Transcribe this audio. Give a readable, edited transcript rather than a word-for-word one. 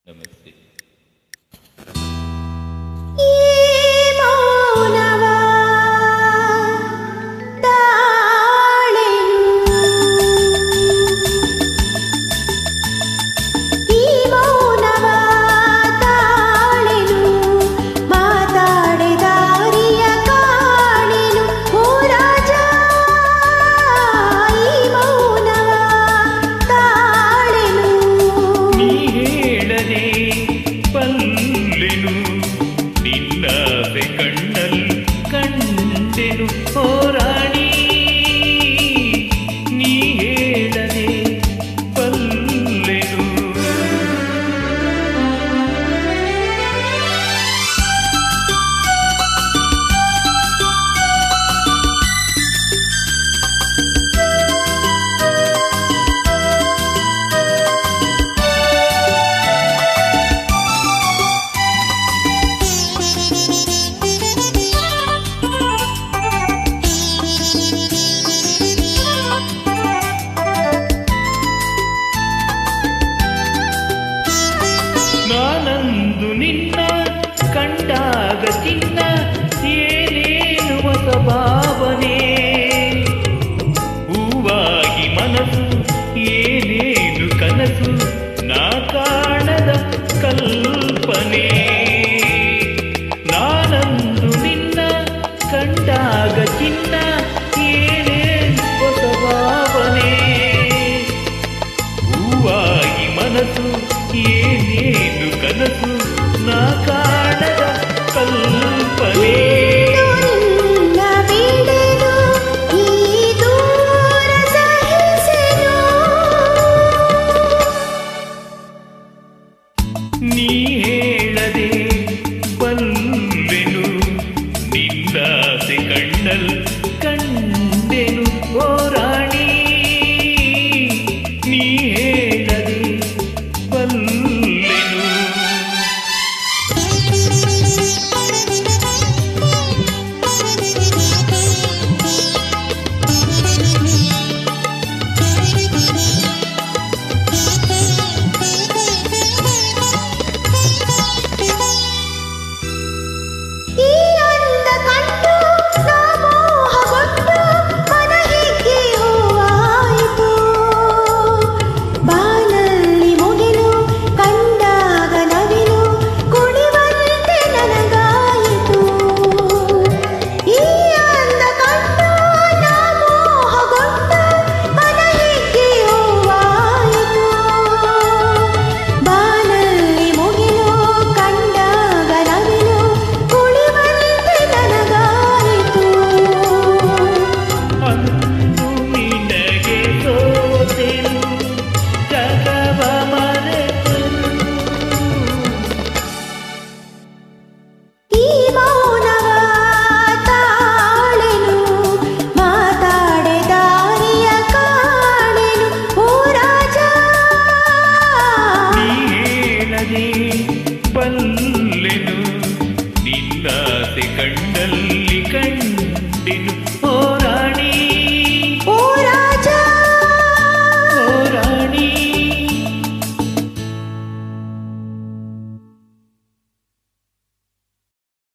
ನಮಸ್ತೆ. ನಿನ್ನ ಕಂಡಾಗ ಚಿನ್ನ ಏನೇನು ಹೊಸ ಭಾವನೆ, ಹೂವಾಗಿ ಮನಸ್ಸು ಏನೇನು ಕನಸು, ನಾ ಕಾಣದ ಕಲ್ಪನೆ. ನಾನಂದು ನಿನ್ನ ಕಂಡಾಗ ಚಿನ್ನ ಏನೇನು ಹೊಸ ಭಾವನೆ, ಹೂವಾಗಿ ಮನಸ್ಸು ಏನೇನು ಕನಸು, ನಾ ಕಾಣದ ಕಲ್ಪನೆ. ನೀ ಹೇಳದೆ ಬಲ್ಲೆನು ನಿನ್ನಾಸೆ ಕಣ್ಣಲ್ ಕಂಡೆನು ಓ ರಾಣಿ, ನೀ ಹೇಳದೆ ಬಲ್ಲೆನು. ಬಲ್ಲೆನು ನಿನ್ನಾಸೆ ಕಣ್ಣಲ್ಲಿ ಕಂಡೆನು